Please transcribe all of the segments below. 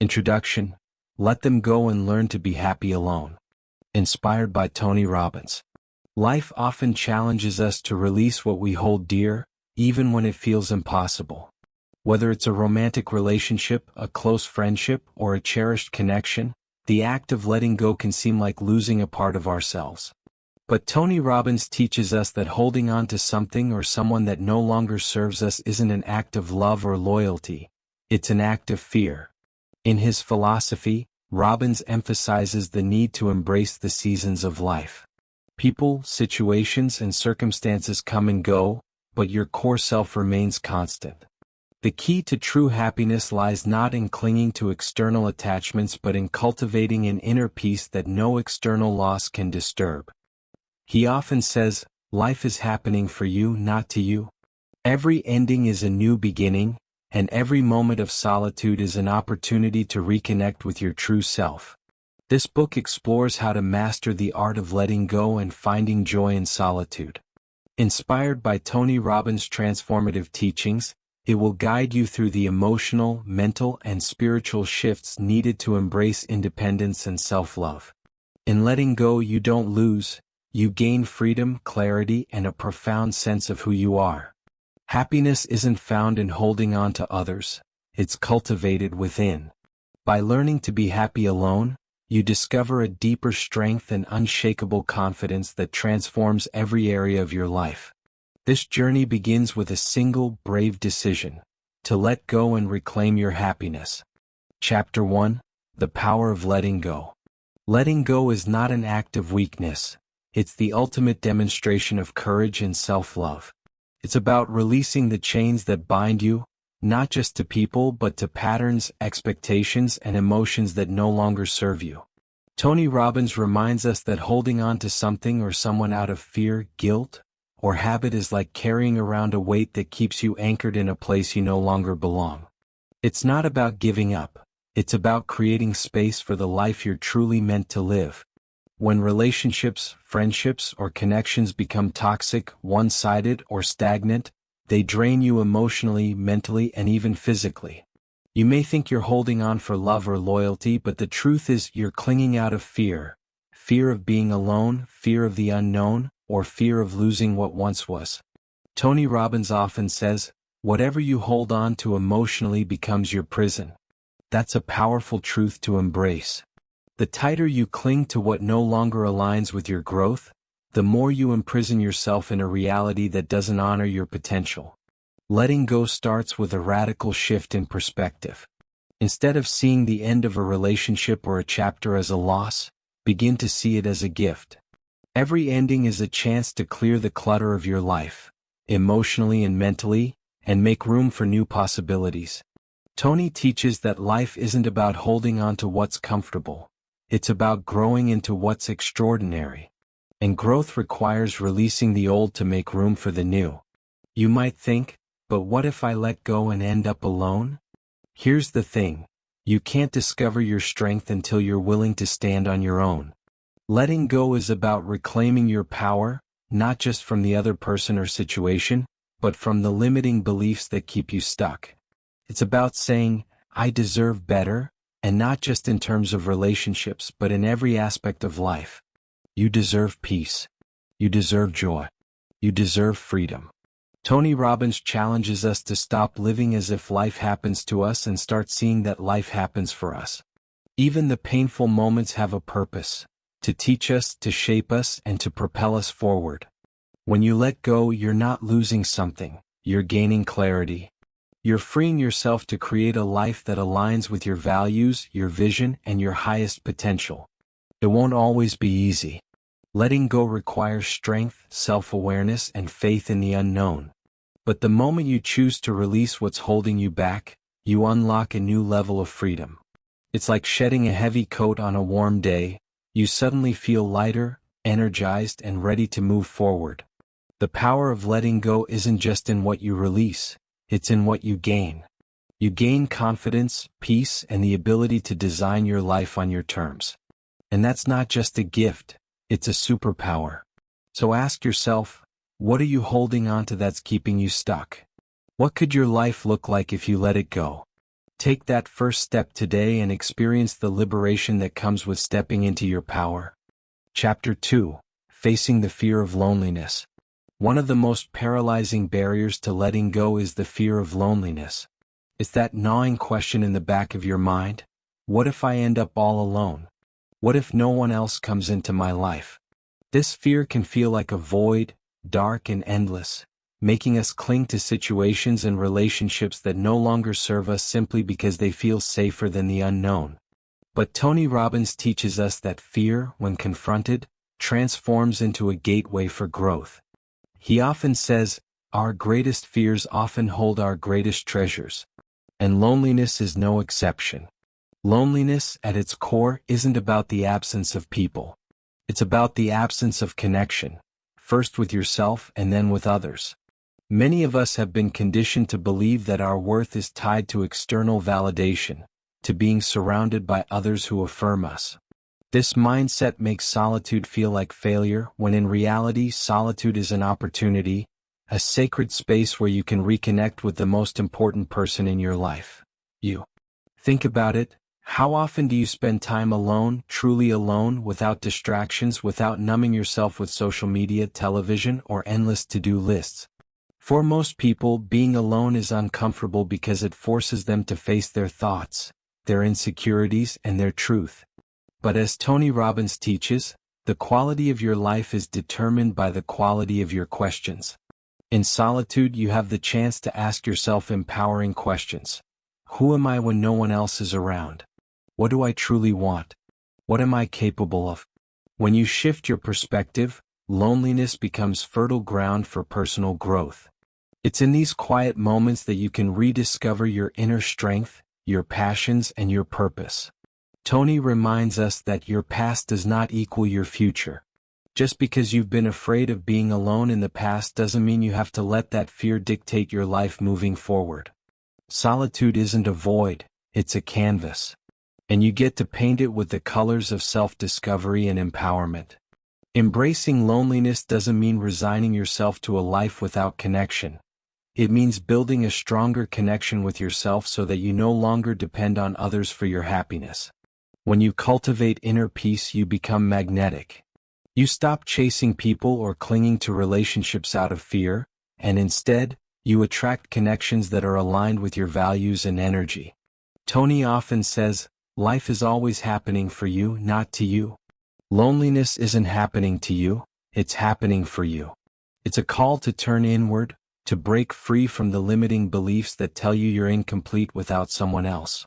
Introduction. Let them go and learn to be happy alone. Inspired by Tony Robbins. Life often challenges us to release what we hold dear, even when it feels impossible. Whether it's a romantic relationship, a close friendship, or a cherished connection, the act of letting go can seem like losing a part of ourselves. But Tony Robbins teaches us that holding on to something or someone that no longer serves us isn't an act of love or loyalty, it's an act of fear. In his philosophy, Robbins emphasizes the need to embrace the seasons of life. People, situations, and circumstances come and go, but your core self remains constant. The key to true happiness lies not in clinging to external attachments but in cultivating an inner peace that no external loss can disturb. He often says, life is happening for you, not to you. Every ending is a new beginning, and every moment of solitude is an opportunity to reconnect with your true self. This book explores how to master the art of letting go and finding joy in solitude. Inspired by Tony Robbins' transformative teachings, it will guide you through the emotional, mental, and spiritual shifts needed to embrace independence and self-love. In letting go, you don't lose, you gain freedom, clarity, and a profound sense of who you are. Happiness isn't found in holding on to others, it's cultivated within. By learning to be happy alone, you discover a deeper strength and unshakable confidence that transforms every area of your life. This journey begins with a single, brave decision: to let go and reclaim your happiness. Chapter 1. The Power of Letting Go. Letting go is not an act of weakness, it's the ultimate demonstration of courage and self-love. It's about releasing the chains that bind you, not just to people but to patterns, expectations, and emotions that no longer serve you. Tony Robbins reminds us that holding on to something or someone out of fear, guilt, or habit is like carrying around a weight that keeps you anchored in a place you no longer belong. It's not about giving up, it's about creating space for the life you're truly meant to live. When relationships, friendships, or connections become toxic, one-sided, or stagnant, they drain you emotionally, mentally, and even physically. You may think you're holding on for love or loyalty, but the truth is you're clinging out of fear. Fear of being alone, fear of the unknown, or fear of losing what once was. Tony Robbins often says, whatever you hold on to emotionally becomes your prison. That's a powerful truth to embrace. The tighter you cling to what no longer aligns with your growth, the more you imprison yourself in a reality that doesn't honor your potential. Letting go starts with a radical shift in perspective. Instead of seeing the end of a relationship or a chapter as a loss, begin to see it as a gift. Every ending is a chance to clear the clutter of your life, emotionally and mentally, and make room for new possibilities. Tony teaches that life isn't about holding on to what's comfortable. It's about growing into what's extraordinary. And growth requires releasing the old to make room for the new. You might think, but what if I let go and end up alone? Here's the thing. You can't discover your strength until you're willing to stand on your own. Letting go is about reclaiming your power, not just from the other person or situation, but from the limiting beliefs that keep you stuck. It's about saying, I deserve better, and not just in terms of relationships but in every aspect of life. You deserve peace. You deserve joy. You deserve freedom. Tony Robbins challenges us to stop living as if life happens to us and start seeing that life happens for us. Even the painful moments have a purpose: to teach us, to shape us, and to propel us forward. When you let go, you're not losing something, you're gaining clarity. You're freeing yourself to create a life that aligns with your values, your vision, and your highest potential. It won't always be easy. Letting go requires strength, self-awareness, and faith in the unknown. But the moment you choose to release what's holding you back, you unlock a new level of freedom. It's like shedding a heavy coat on a warm day. You suddenly feel lighter, energized, and ready to move forward. The power of letting go isn't just in what you release, it's in what you gain. You gain confidence, peace, and the ability to design your life on your terms. And that's not just a gift, it's a superpower. So ask yourself, what are you holding on to that's keeping you stuck? What could your life look like if you let it go? Take that first step today and experience the liberation that comes with stepping into your power. Chapter 2: Facing the Fear of Loneliness. One of the most paralyzing barriers to letting go is the fear of loneliness. It's that gnawing question in the back of your mind: what if I end up all alone? What if no one else comes into my life? This fear can feel like a void, dark and endless, making us cling to situations and relationships that no longer serve us simply because they feel safer than the unknown. But Tony Robbins teaches us that fear, when confronted, transforms into a gateway for growth. He often says, our greatest fears often hold our greatest treasures. And loneliness is no exception. Loneliness, at its core, isn't about the absence of people. It's about the absence of connection, first with yourself and then with others. Many of us have been conditioned to believe that our worth is tied to external validation, to being surrounded by others who affirm us. This mindset makes solitude feel like failure, when in reality solitude is an opportunity, a sacred space where you can reconnect with the most important person in your life, you. Think about it. How often do you spend time alone, truly alone, without distractions, without numbing yourself with social media, television, or endless to-do lists? For most people, being alone is uncomfortable because it forces them to face their thoughts, their insecurities, and their truth. But as Tony Robbins teaches, the quality of your life is determined by the quality of your questions. In solitude, you have the chance to ask yourself empowering questions. Who am I when no one else is around? What do I truly want? What am I capable of? When you shift your perspective, loneliness becomes fertile ground for personal growth. It's in these quiet moments that you can rediscover your inner strength, your passions, and your purpose. Tony reminds us that your past does not equal your future. Just because you've been afraid of being alone in the past doesn't mean you have to let that fear dictate your life moving forward. Solitude isn't a void, it's a canvas. And you get to paint it with the colors of self-discovery and empowerment. Embracing loneliness doesn't mean resigning yourself to a life without connection. It means building a stronger connection with yourself so that you no longer depend on others for your happiness. When you cultivate inner peace, you become magnetic. You stop chasing people or clinging to relationships out of fear, and instead, you attract connections that are aligned with your values and energy. Tony often says, life is always happening for you, not to you. Loneliness isn't happening to you, it's happening for you. It's a call to turn inward, to break free from the limiting beliefs that tell you you're incomplete without someone else.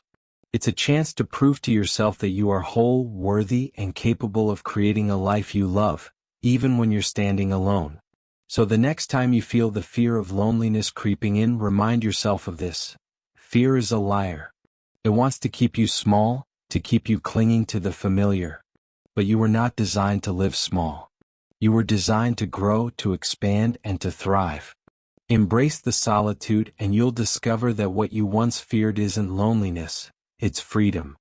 It's a chance to prove to yourself that you are whole, worthy, and capable of creating a life you love, even when you're standing alone. So the next time you feel the fear of loneliness creeping in, remind yourself of this. Fear is a liar. It wants to keep you small, to keep you clinging to the familiar. But you were not designed to live small. You were designed to grow, to expand, and to thrive. Embrace the solitude and you'll discover that what you once feared isn't loneliness, it's freedom.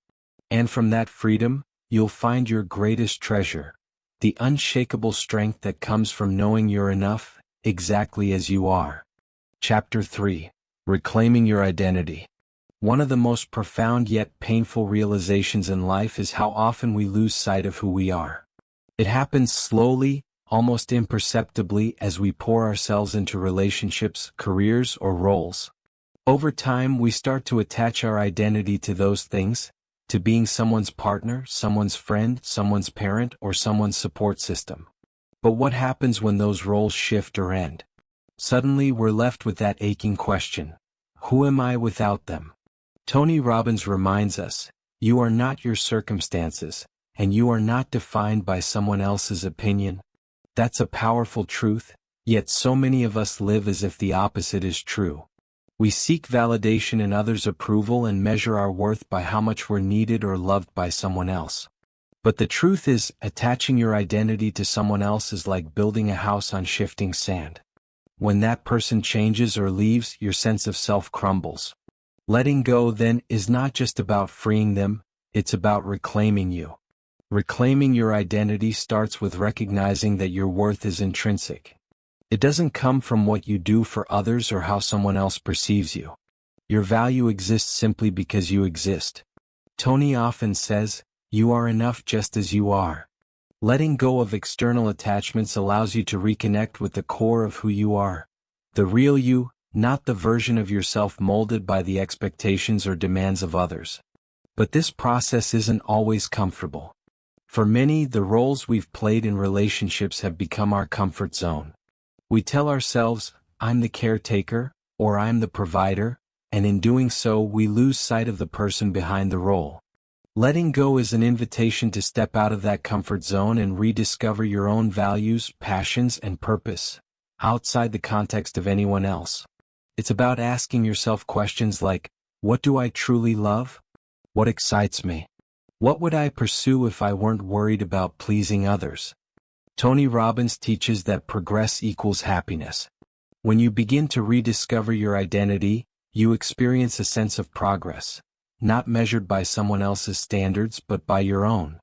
And from that freedom, you'll find your greatest treasure, the unshakable strength that comes from knowing you're enough, exactly as you are. Chapter 3: Reclaiming Your Identity. One of the most profound yet painful realizations in life is how often we lose sight of who we are. It happens slowly, almost imperceptibly, as we pour ourselves into relationships, careers, or roles. Over time, we start to attach our identity to those things, to being someone's partner, someone's friend, someone's parent, or someone's support system. But what happens when those roles shift or end? Suddenly, we're left with that aching question: who am I without them? Tony Robbins reminds us, you are not your circumstances, and you are not defined by someone else's opinion. That's a powerful truth, yet so many of us live as if the opposite is true. We seek validation in others' approval and measure our worth by how much we're needed or loved by someone else. But the truth is, attaching your identity to someone else is like building a house on shifting sand. When that person changes or leaves, your sense of self crumbles. Letting go, then, is not just about freeing them, it's about reclaiming you. Reclaiming your identity starts with recognizing that your worth is intrinsic. It doesn't come from what you do for others or how someone else perceives you. Your value exists simply because you exist. Tony often says, "You are enough just as you are." Letting go of external attachments allows you to reconnect with the core of who you are. The real you, not the version of yourself molded by the expectations or demands of others. But this process isn't always comfortable. For many, the roles we've played in relationships have become our comfort zone. We tell ourselves, "I'm the caretaker," or "I'm the provider," and in doing so we lose sight of the person behind the role. Letting go is an invitation to step out of that comfort zone and rediscover your own values, passions, and purpose, outside the context of anyone else. It's about asking yourself questions like, what do I truly love? What excites me? What would I pursue if I weren't worried about pleasing others? Tony Robbins teaches that progress equals happiness. When you begin to rediscover your identity, you experience a sense of progress, not measured by someone else's standards but by your own.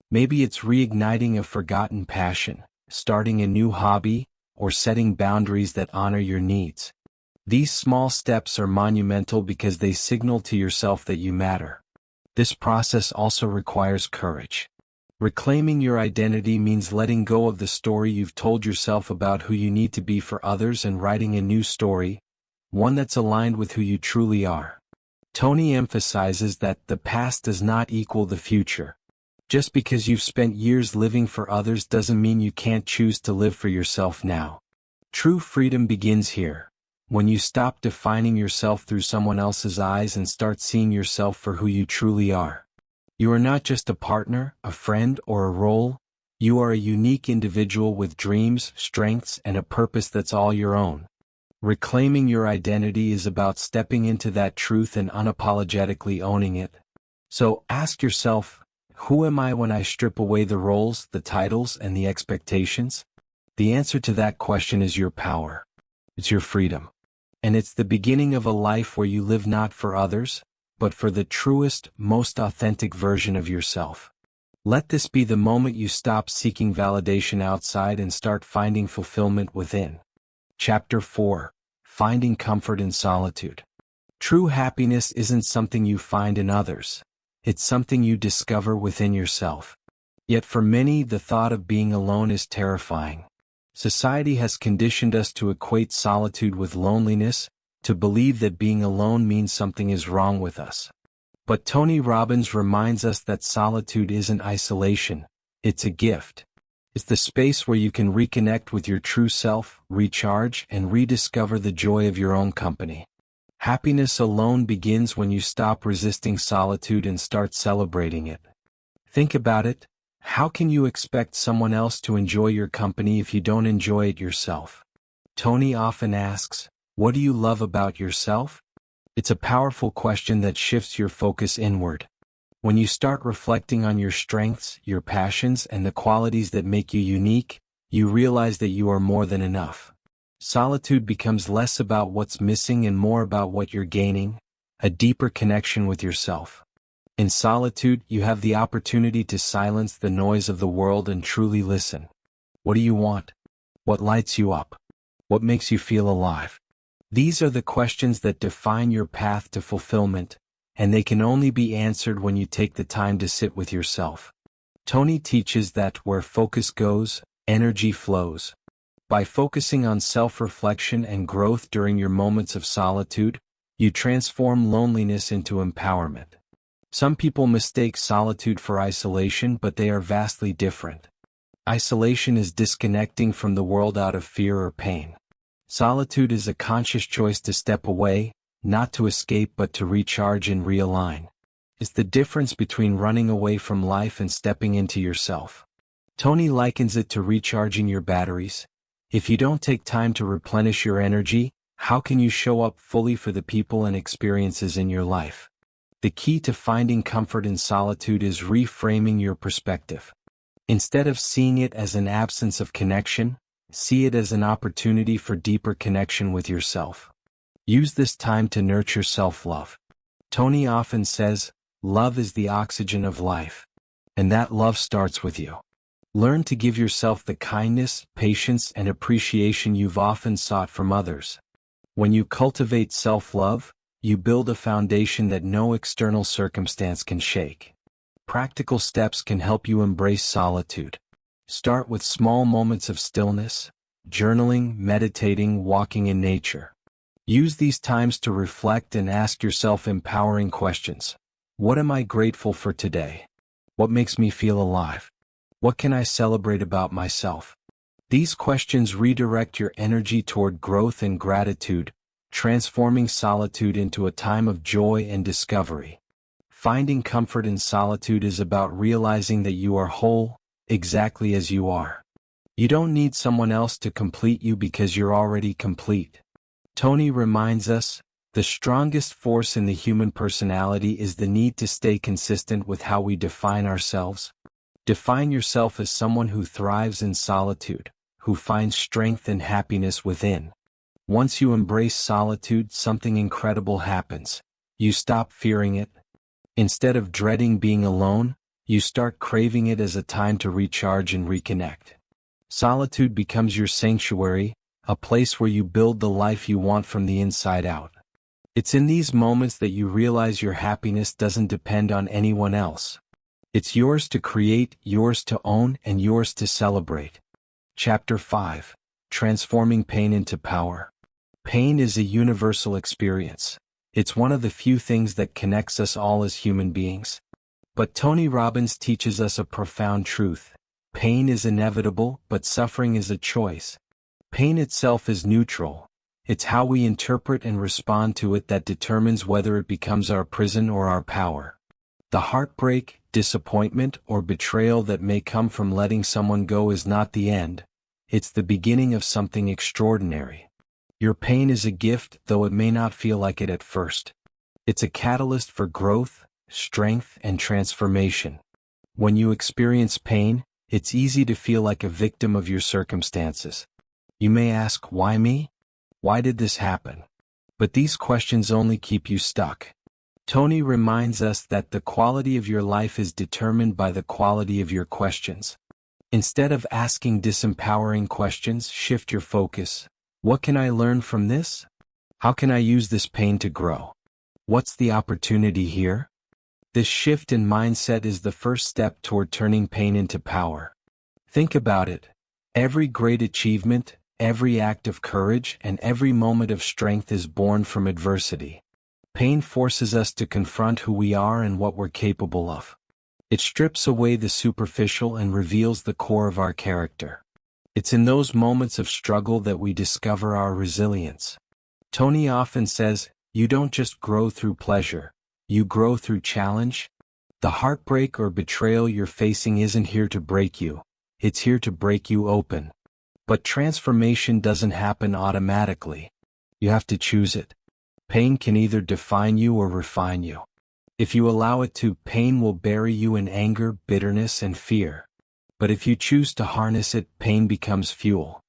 Maybe it's reigniting a forgotten passion, starting a new hobby, or setting boundaries that honor your needs. These small steps are monumental because they signal to yourself that you matter. This process also requires courage. Reclaiming your identity means letting go of the story you've told yourself about who you need to be for others and writing a new story, one that's aligned with who you truly are. Tony emphasizes that the past does not equal the future. Just because you've spent years living for others doesn't mean you can't choose to live for yourself now. True freedom begins here, when you stop defining yourself through someone else's eyes and start seeing yourself for who you truly are. You are not just a partner, a friend, or a role. You are a unique individual with dreams, strengths, and a purpose that's all your own. Reclaiming your identity is about stepping into that truth and unapologetically owning it. So ask yourself, who am I when I strip away the roles, the titles, and the expectations? The answer to that question is your power. It's your freedom. And it's the beginning of a life where you live not for others, but for the truest, most authentic version of yourself. Let this be the moment you stop seeking validation outside and start finding fulfillment within. Chapter 4. Finding Comfort in Solitude. True happiness isn't something you find in others. It's something you discover within yourself. Yet for many, the thought of being alone is terrifying. Society has conditioned us to equate solitude with loneliness, to believe that being alone means something is wrong with us. But Tony Robbins reminds us that solitude isn't isolation, it's a gift. It's the space where you can reconnect with your true self, recharge, and rediscover the joy of your own company. Happiness alone begins when you stop resisting solitude and start celebrating it. Think about it. How can you expect someone else to enjoy your company if you don't enjoy it yourself? Tony often asks, what do you love about yourself? It's a powerful question that shifts your focus inward. When you start reflecting on your strengths, your passions, and the qualities that make you unique, you realize that you are more than enough. Solitude becomes less about what's missing and more about what you're gaining, a deeper connection with yourself. In solitude, you have the opportunity to silence the noise of the world and truly listen. What do you want? What lights you up? What makes you feel alive? These are the questions that define your path to fulfillment, and they can only be answered when you take the time to sit with yourself. Tony teaches that where focus goes, energy flows. By focusing on self-reflection and growth during your moments of solitude, you transform loneliness into empowerment. Some people mistake solitude for isolation, but they are vastly different. Isolation is disconnecting from the world out of fear or pain. Solitude is a conscious choice to step away, not to escape but to recharge and realign. It's the difference between running away from life and stepping into yourself. Tony likens it to recharging your batteries. If you don't take time to replenish your energy, how can you show up fully for the people and experiences in your life? The key to finding comfort in solitude is reframing your perspective. Instead of seeing it as an absence of connection, see it as an opportunity for deeper connection with yourself. Use this time to nurture self-love. Tony often says, love is the oxygen of life. And that love starts with you. Learn to give yourself the kindness, patience, and appreciation you've often sought from others. When you cultivate self-love, you build a foundation that no external circumstance can shake. Practical steps can help you embrace solitude. Start with small moments of stillness, journaling, meditating, walking in nature. Use these times to reflect and ask yourself empowering questions. What am I grateful for today? What makes me feel alive? What can I celebrate about myself? These questions redirect your energy toward growth and gratitude, transforming solitude into a time of joy and discovery. Finding comfort in solitude is about realizing that you are whole, exactly as you are. You don't need someone else to complete you because you're already complete. Tony reminds us, the strongest force in the human personality is the need to stay consistent with how we define ourselves. Define yourself as someone who thrives in solitude, who finds strength and happiness within. Once you embrace solitude, something incredible happens. You stop fearing it. Instead of dreading being alone, you start craving it as a time to recharge and reconnect. Solitude becomes your sanctuary, a place where you build the life you want from the inside out. It's in these moments that you realize your happiness doesn't depend on anyone else. It's yours to create, yours to own, and yours to celebrate. Chapter 5. Transforming Pain into Power. Pain is a universal experience. It's one of the few things that connects us all as human beings. But Tony Robbins teaches us a profound truth. Pain is inevitable, but suffering is a choice. Pain itself is neutral. It's how we interpret and respond to it that determines whether it becomes our prison or our power. The heartbreak, disappointment, or betrayal that may come from letting someone go is not the end. It's the beginning of something extraordinary. Your pain is a gift, though it may not feel like it at first. It's a catalyst for growth, strength, and transformation. When you experience pain, it's easy to feel like a victim of your circumstances. You may ask, why me? Why did this happen? But these questions only keep you stuck. Tony reminds us that the quality of your life is determined by the quality of your questions. Instead of asking disempowering questions, shift your focus. What can I learn from this? How can I use this pain to grow? What's the opportunity here? This shift in mindset is the first step toward turning pain into power. Think about it. Every great achievement, every act of courage, and every moment of strength is born from adversity. Pain forces us to confront who we are and what we're capable of. It strips away the superficial and reveals the core of our character. It's in those moments of struggle that we discover our resilience. Tony often says, you don't just grow through pleasure, you grow through challenge. The heartbreak or betrayal you're facing isn't here to break you, it's here to break you open. But transformation doesn't happen automatically. You have to choose it. Pain can either define you or refine you. If you allow it to, pain will bury you in anger, bitterness, and fear. But if you choose to harness it, pain becomes fuel.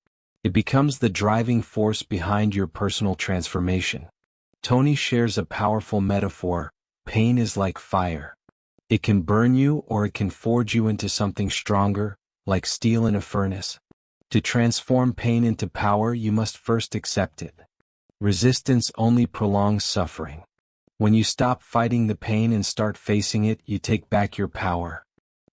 It becomes the driving force behind your personal transformation. Tony shares a powerful metaphor. Pain is like fire. It can burn you or it can forge you into something stronger, like steel in a furnace. To transform pain into power, you must first accept it. Resistance only prolongs suffering. When you stop fighting the pain and start facing it, you take back your power.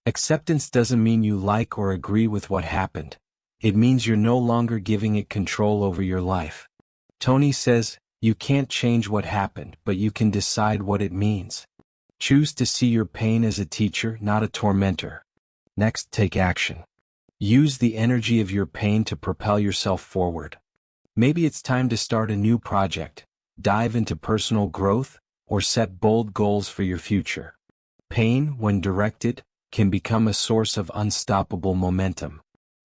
Acceptance doesn't mean you like or agree with what happened. It means you're no longer giving it control over your life. Tony says, you can't change what happened, but you can decide what it means. Choose to see your pain as a teacher, not a tormentor. Next, take action. Use the energy of your pain to propel yourself forward. Maybe it's time to start a new project, dive into personal growth, or set bold goals for your future. Pain, when directed, can become a source of unstoppable momentum.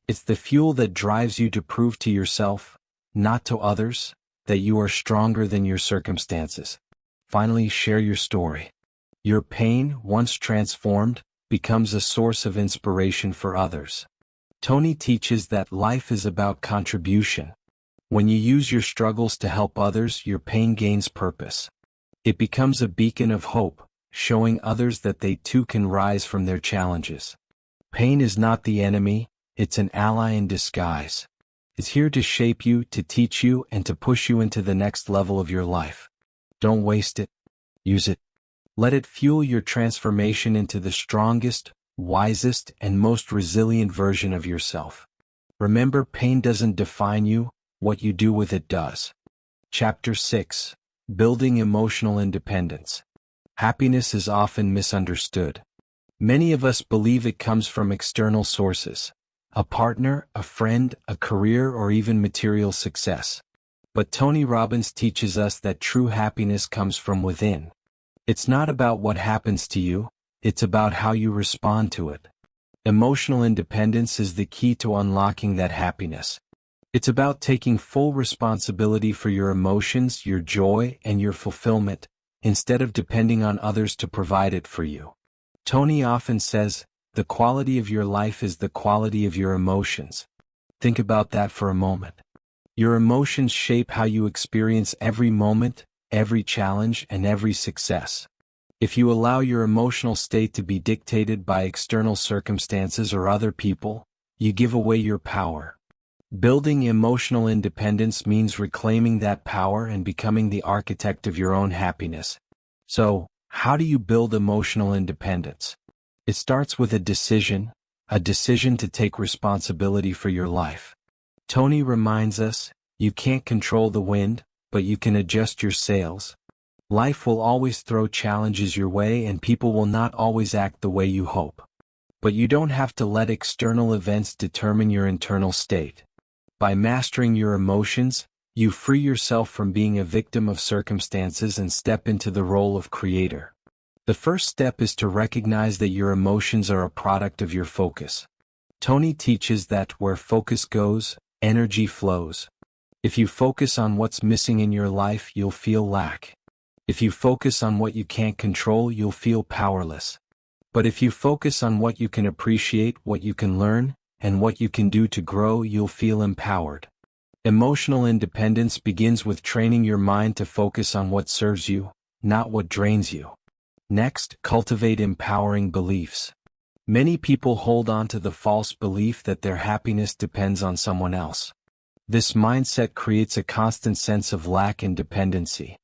It's the fuel that drives you to prove to yourself, not to others, that you are stronger than your circumstances. Finally, share your story. Your pain, once transformed, becomes a source of inspiration for others. Tony teaches that life is about contribution. When you use your struggles to help others, your pain gains purpose. It becomes a beacon of hope, showing others that they too can rise from their challenges. Pain is not the enemy, it's an ally in disguise. It's here to shape you, to teach you, and to push you into the next level of your life. Don't waste it. Use it. Let it fuel your transformation into the strongest, wisest, and most resilient version of yourself. Remember, pain doesn't define you, what you do with it does. Chapter 6. Building Emotional Independence. Happiness is often misunderstood. Many of us believe it comes from external sources: a partner, a friend, a career, or even material success. But Tony Robbins teaches us that true happiness comes from within. It's not about what happens to you, it's about how you respond to it. Emotional independence is the key to unlocking that happiness. It's about taking full responsibility for your emotions, your joy, and your fulfillment, instead of depending on others to provide it for you. Tony often says, the quality of your life is the quality of your emotions. Think about that for a moment. Your emotions shape how you experience every moment, every challenge, and every success. If you allow your emotional state to be dictated by external circumstances or other people, you give away your power. Building emotional independence means reclaiming that power and becoming the architect of your own happiness. So, how do you build emotional independence? It starts with a decision to take responsibility for your life. Tony reminds us, you can't control the wind, but you can adjust your sails. Life will always throw challenges your way and people will not always act the way you hope. But you don't have to let external events determine your internal state. By mastering your emotions, you free yourself from being a victim of circumstances and step into the role of creator. The first step is to recognize that your emotions are a product of your focus. Tony teaches that where focus goes, energy flows. If you focus on what's missing in your life, you'll feel lack. If you focus on what you can't control, you'll feel powerless. But if you focus on what you can appreciate, what you can learn, and what you can do to grow, you'll feel empowered. Emotional independence begins with training your mind to focus on what serves you, not what drains you. Next, cultivate empowering beliefs. Many people hold on to the false belief that their happiness depends on someone else. This mindset creates a constant sense of lack and dependency.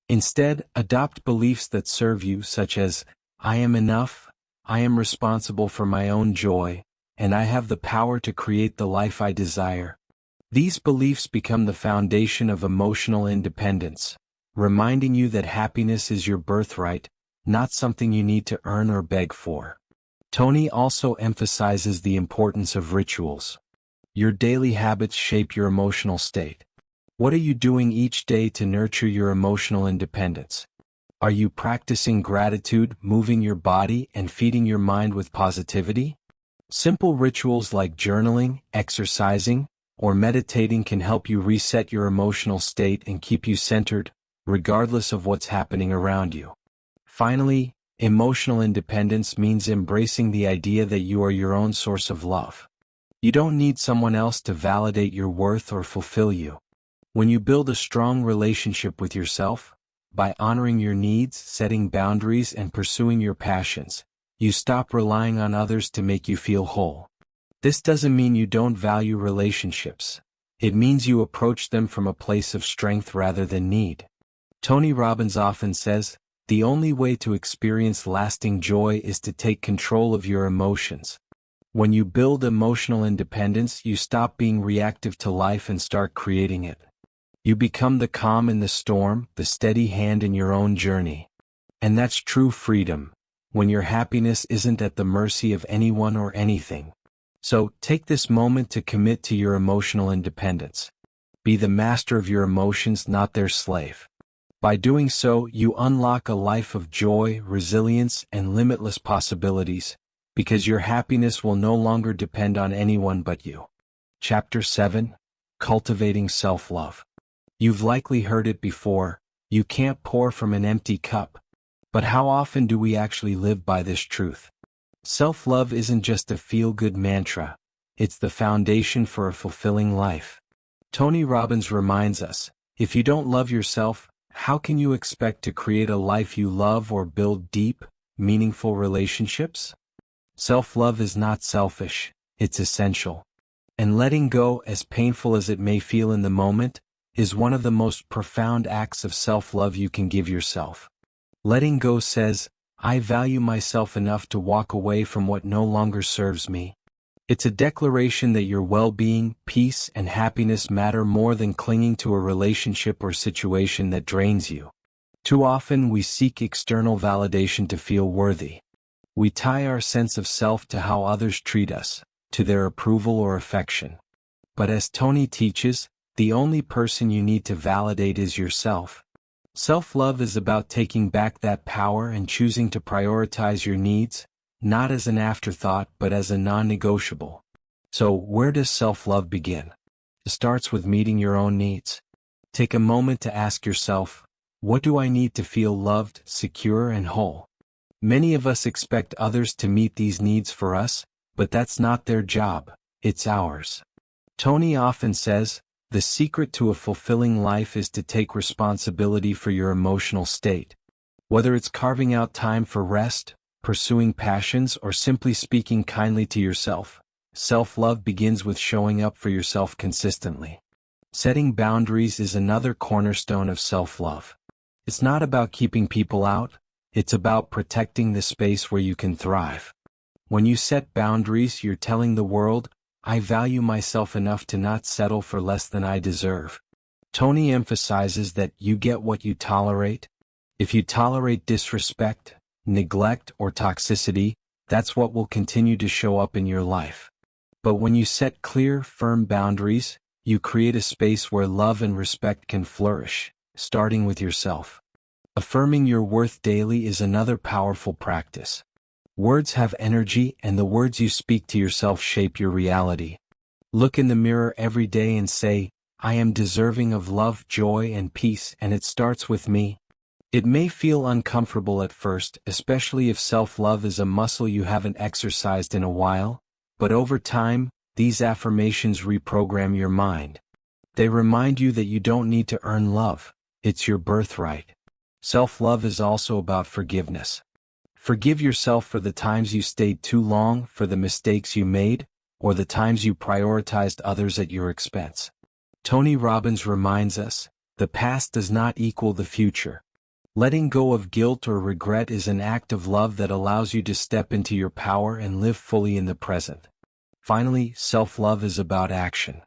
Instead, adopt beliefs that serve you, such as, I am enough, I am responsible for my own joy, and I have the power to create the life I desire. These beliefs become the foundation of emotional independence, reminding you that happiness is your birthright, not something you need to earn or beg for. Tony also emphasizes the importance of rituals. Your daily habits shape your emotional state. What are you doing each day to nurture your emotional independence? Are you practicing gratitude, moving your body, and feeding your mind with positivity? Simple rituals like journaling, exercising, or meditating can help you reset your emotional state and keep you centered, regardless of what's happening around you. Finally, emotional independence means embracing the idea that you are your own source of love. You don't need someone else to validate your worth or fulfill you. When you build a strong relationship with yourself, by honoring your needs, setting boundaries, and pursuing your passions, you stop relying on others to make you feel whole. This doesn't mean you don't value relationships. It means you approach them from a place of strength rather than need. Tony Robbins often says, the only way to experience lasting joy is to take control of your emotions. When you build emotional independence, you stop being reactive to life and start creating it. You become the calm in the storm, the steady hand in your own journey. And that's true freedom, when your happiness isn't at the mercy of anyone or anything. So, take this moment to commit to your emotional independence. Be the master of your emotions, not their slave. By doing so, you unlock a life of joy, resilience, and limitless possibilities, because your happiness will no longer depend on anyone but you. Chapter 7. Cultivating Self-Love. You've likely heard it before, you can't pour from an empty cup. But how often do we actually live by this truth? Self-love isn't just a feel-good mantra, it's the foundation for a fulfilling life. Tony Robbins reminds us, if you don't love yourself, how can you expect to create a life you love or build deep, meaningful relationships? Self-love is not selfish, it's essential. And letting go, as painful as it may feel in the moment, is one of the most profound acts of self-love you can give yourself. Letting go says, I value myself enough to walk away from what no longer serves me. It's a declaration that your well-being, peace, and happiness matter more than clinging to a relationship or situation that drains you. Too often we seek external validation to feel worthy. We tie our sense of self to how others treat us, to their approval or affection. But as Tony teaches, the only person you need to validate is yourself. Self-love is about taking back that power and choosing to prioritize your needs, not as an afterthought but as a non-negotiable. So, where does self-love begin? It starts with meeting your own needs. Take a moment to ask yourself, what do I need to feel loved, secure, and whole? Many of us expect others to meet these needs for us, but that's not their job, it's ours. Tony often says, the secret to a fulfilling life is to take responsibility for your emotional state. Whether it's carving out time for rest, pursuing passions, or simply speaking kindly to yourself, self-love begins with showing up for yourself consistently. Setting boundaries is another cornerstone of self-love. It's not about keeping people out, it's about protecting the space where you can thrive. When you set boundaries, you're telling the world, I value myself enough to not settle for less than I deserve. Tony emphasizes that you get what you tolerate. If you tolerate disrespect, neglect, or toxicity, that's what will continue to show up in your life. But when you set clear, firm boundaries, you create a space where love and respect can flourish, starting with yourself. Affirming your worth daily is another powerful practice. Words have energy, and the words you speak to yourself shape your reality. Look in the mirror every day and say, I am deserving of love, joy, and peace, and it starts with me. It may feel uncomfortable at first, especially if self-love is a muscle you haven't exercised in a while, but over time, these affirmations reprogram your mind. They remind you that you don't need to earn love, it's your birthright. Self-love is also about forgiveness. Forgive yourself for the times you stayed too long, for the mistakes you made, or the times you prioritized others at your expense. Tony Robbins reminds us, the past does not equal the future. Letting go of guilt or regret is an act of love that allows you to step into your power and live fully in the present. Finally, self-love is about action.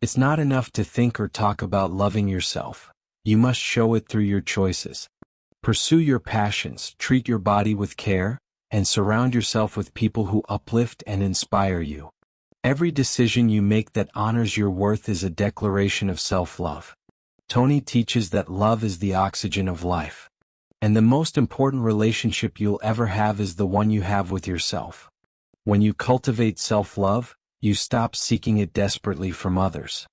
It's not enough to think or talk about loving yourself. You must show it through your choices. Pursue your passions, treat your body with care, and surround yourself with people who uplift and inspire you. Every decision you make that honors your worth is a declaration of self-love. Tony teaches that love is the oxygen of life. And the most important relationship you'll ever have is the one you have with yourself. When you cultivate self-love, you stop seeking it desperately from others.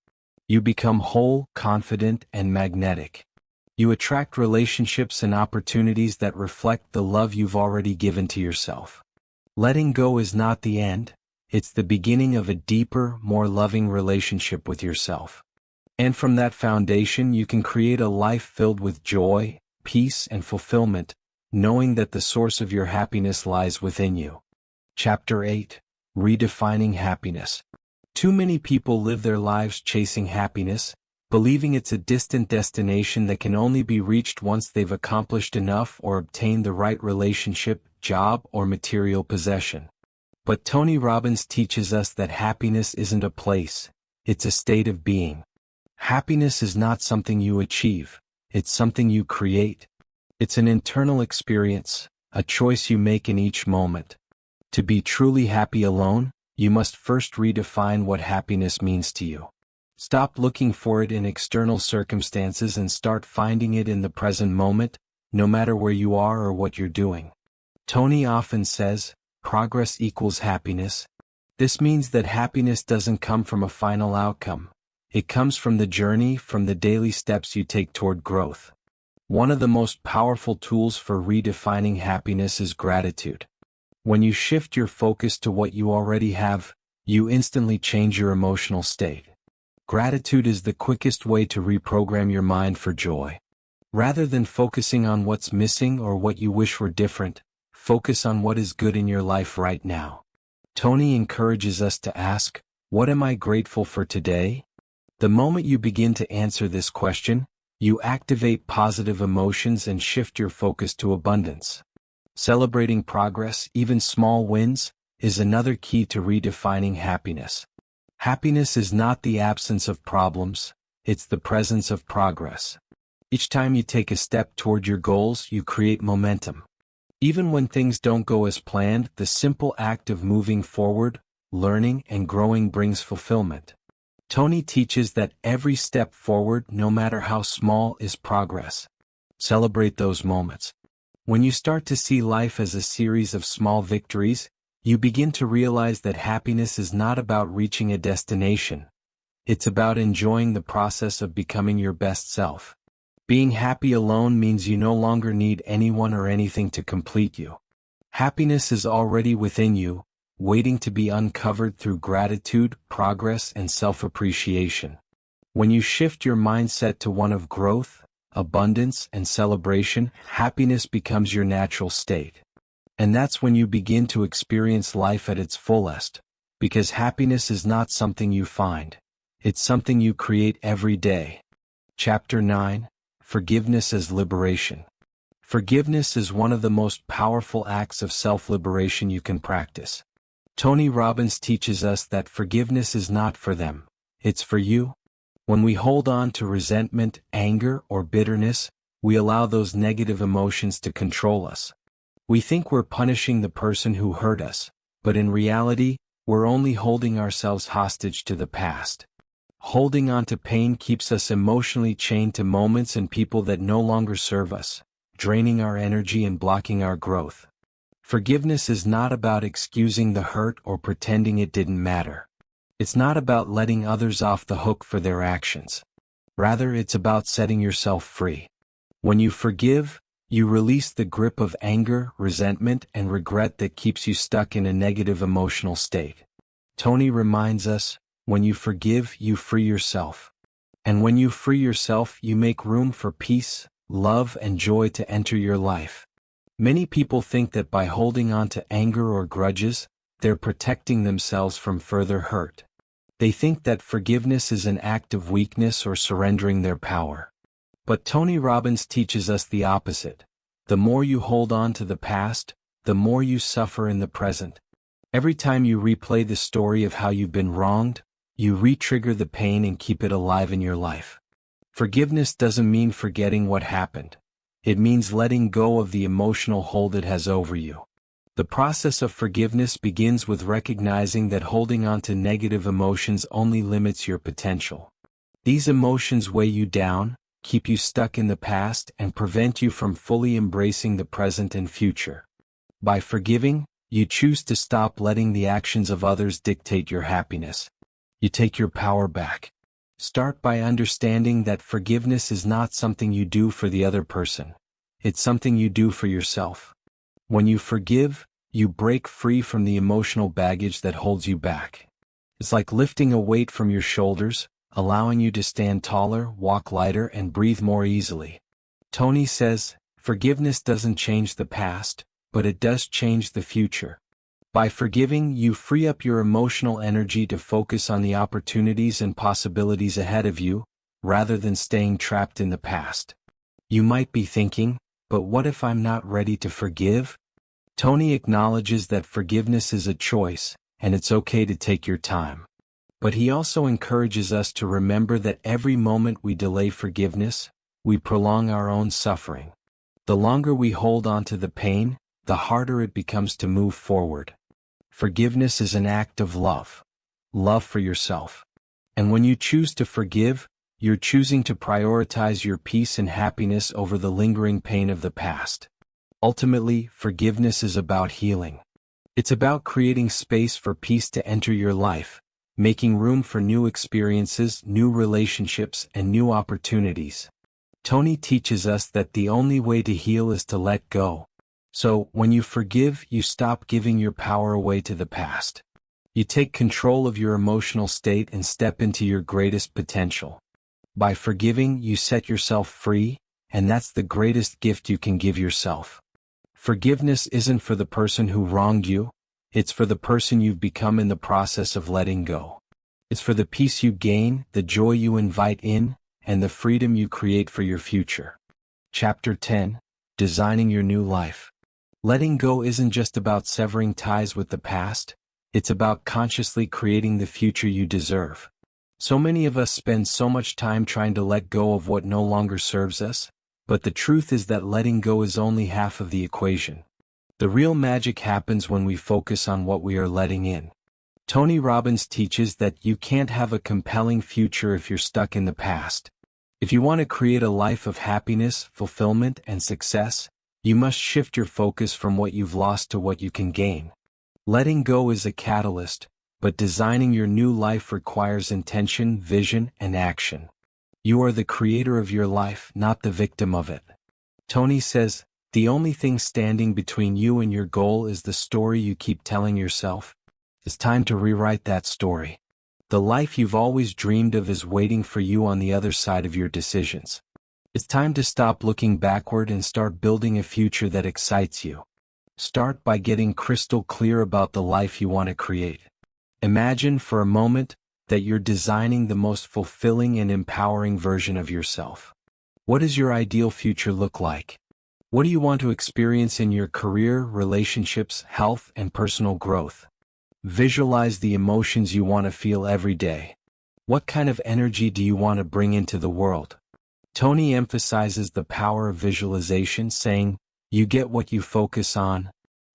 You become whole, confident, and magnetic. You attract relationships and opportunities that reflect the love you've already given to yourself. Letting go is not the end, it's the beginning of a deeper, more loving relationship with yourself. And from that foundation you can create a life filled with joy, peace, and fulfillment, knowing that the source of your happiness lies within you. Chapter 8. Redefining Happiness. Too many people live their lives chasing happiness, believing it's a distant destination that can only be reached once they've accomplished enough or obtained the right relationship, job, or material possession. But Tony Robbins teaches us that happiness isn't a place, it's a state of being. Happiness is not something you achieve, it's something you create. It's an internal experience, a choice you make in each moment. To be truly happy alone, you must first redefine what happiness means to you. Stop looking for it in external circumstances and start finding it in the present moment, no matter where you are or what you're doing. Tony often says, progress equals happiness. This means that happiness doesn't come from a final outcome. It comes from the journey, from the daily steps you take toward growth. One of the most powerful tools for redefining happiness is gratitude. When you shift your focus to what you already have, you instantly change your emotional state. Gratitude is the quickest way to reprogram your mind for joy. Rather than focusing on what's missing or what you wish were different, focus on what is good in your life right now. Tony encourages us to ask, what am I grateful for today? The moment you begin to answer this question, you activate positive emotions and shift your focus to abundance. Celebrating progress, even small wins, is another key to redefining happiness. Happiness is not the absence of problems, it's the presence of progress. Each time you take a step toward your goals, you create momentum. Even when things don't go as planned, the simple act of moving forward, learning, and growing brings fulfillment. Tony teaches that every step forward, no matter how small, is progress. Celebrate those moments. When you start to see life as a series of small victories, you begin to realize that happiness is not about reaching a destination. It's about enjoying the process of becoming your best self. Being happy alone means you no longer need anyone or anything to complete you. Happiness is already within you, waiting to be uncovered through gratitude, progress, and self-appreciation. When you shift your mindset to one of growth, abundance, and celebration, happiness becomes your natural state. And that's when you begin to experience life at its fullest, because happiness is not something you find. It's something you create every day. Chapter 9. Forgiveness as Liberation. Forgiveness is one of the most powerful acts of self-liberation you can practice. Tony Robbins teaches us that forgiveness is not for them, it's for you. When we hold on to resentment, anger, or bitterness, we allow those negative emotions to control us. We think we're punishing the person who hurt us, but in reality, we're only holding ourselves hostage to the past. Holding on to pain keeps us emotionally chained to moments and people that no longer serve us, draining our energy and blocking our growth. Forgiveness is not about excusing the hurt or pretending it didn't matter. It's not about letting others off the hook for their actions. Rather, it's about setting yourself free. When you forgive, you release the grip of anger, resentment, and regret that keeps you stuck in a negative emotional state. Tony reminds us, when you forgive, you free yourself. And when you free yourself, you make room for peace, love, and joy to enter your life. Many people think that by holding on to anger or grudges, they're protecting themselves from further hurt. They think that forgiveness is an act of weakness or surrendering their power. But Tony Robbins teaches us the opposite. The more you hold on to the past, the more you suffer in the present. Every time you replay the story of how you've been wronged, you re-trigger the pain and keep it alive in your life. Forgiveness doesn't mean forgetting what happened. It means letting go of the emotional hold it has over you. The process of forgiveness begins with recognizing that holding on to negative emotions only limits your potential. These emotions weigh you down, keep you stuck in the past, and prevent you from fully embracing the present and future. By forgiving, you choose to stop letting the actions of others dictate your happiness. You take your power back. Start by understanding that forgiveness is not something you do for the other person. It's something you do for yourself. When you forgive, you break free from the emotional baggage that holds you back. It's like lifting a weight from your shoulders, allowing you to stand taller, walk lighter, and breathe more easily. Tony says, forgiveness doesn't change the past, but it does change the future. By forgiving, you free up your emotional energy to focus on the opportunities and possibilities ahead of you, rather than staying trapped in the past. You might be thinking, but what if I'm not ready to forgive? Tony acknowledges that forgiveness is a choice, and it's okay to take your time. But he also encourages us to remember that every moment we delay forgiveness, we prolong our own suffering. The longer we hold on to the pain, the harder it becomes to move forward. Forgiveness is an act of love. Love for yourself. And when you choose to forgive, you're choosing to prioritize your peace and happiness over the lingering pain of the past. Ultimately, forgiveness is about healing. It's about creating space for peace to enter your life, making room for new experiences, new relationships, and new opportunities. Tony teaches us that the only way to heal is to let go. So, when you forgive, you stop giving your power away to the past. You take control of your emotional state and step into your greatest potential. By forgiving, you set yourself free, and that's the greatest gift you can give yourself. Forgiveness isn't for the person who wronged you, it's for the person you've become in the process of letting go. It's for the peace you gain, the joy you invite in, and the freedom you create for your future. Chapter 10. Designing Your New Life. Letting go isn't just about severing ties with the past, it's about consciously creating the future you deserve. So many of us spend so much time trying to let go of what no longer serves us, but the truth is that letting go is only half of the equation. The real magic happens when we focus on what we are letting in. Tony Robbins teaches that you can't have a compelling future if you're stuck in the past. If you want to create a life of happiness, fulfillment, and success, you must shift your focus from what you've lost to what you can gain. Letting go is a catalyst, but designing your new life requires intention, vision, and action. You are the creator of your life, not the victim of it. Tony says, the only thing standing between you and your goal is the story you keep telling yourself. It's time to rewrite that story. The life you've always dreamed of is waiting for you on the other side of your decisions. It's time to stop looking backward and start building a future that excites you. Start by getting crystal clear about the life you want to create. Imagine for a moment that you're designing the most fulfilling and empowering version of yourself. What does your ideal future look like? What do you want to experience in your career, relationships, health, and personal growth? Visualize the emotions you want to feel every day. What kind of energy do you want to bring into the world? Tony emphasizes the power of visualization, saying, you get what you focus on.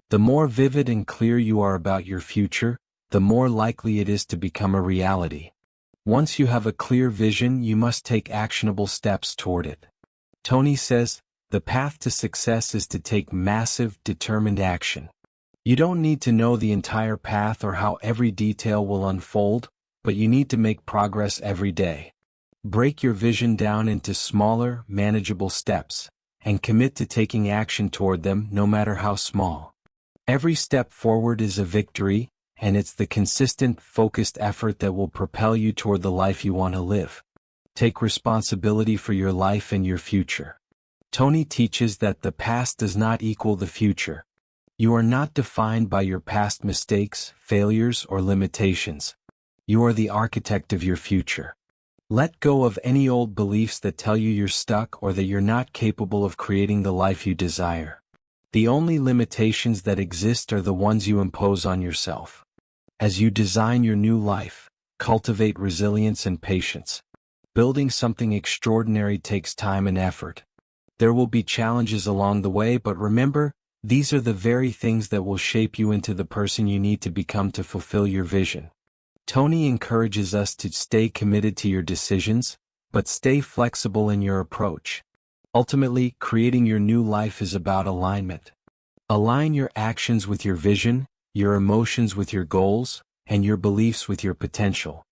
The more vivid and clear you are about your future, the more likely it is to become a reality. Once you have a clear vision, you must take actionable steps toward it. Tony says, the path to success is to take massive, determined action. You don't need to know the entire path or how every detail will unfold, but you need to make progress every day. Break your vision down into smaller, manageable steps, and commit to taking action toward them, no matter how small. Every step forward is a victory, and it's the consistent, focused effort that will propel you toward the life you want to live. Take responsibility for your life and your future. Tony teaches that the past does not equal the future. You are not defined by your past mistakes, failures, or limitations. You are the architect of your future. Let go of any old beliefs that tell you you're stuck or that you're not capable of creating the life you desire. The only limitations that exist are the ones you impose on yourself. As you design your new life, cultivate resilience and patience. Building something extraordinary takes time and effort. There will be challenges along the way, but remember, these are the very things that will shape you into the person you need to become to fulfill your vision. Tony encourages us to stay committed to your decisions, but stay flexible in your approach. Ultimately, creating your new life is about alignment. Align your actions with your vision, your emotions with your goals, and your beliefs with your potential.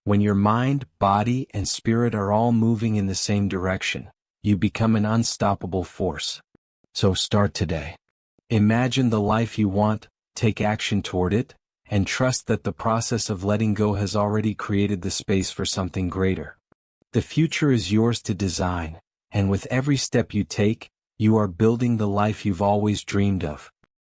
When your mind, body, and spirit are all moving in the same direction, you become an unstoppable force. So start today. Imagine the life you want, take action toward it, and trust that the process of letting go has already created the space for something greater. The future is yours to design, and with every step you take, you are building the life you've always dreamed of.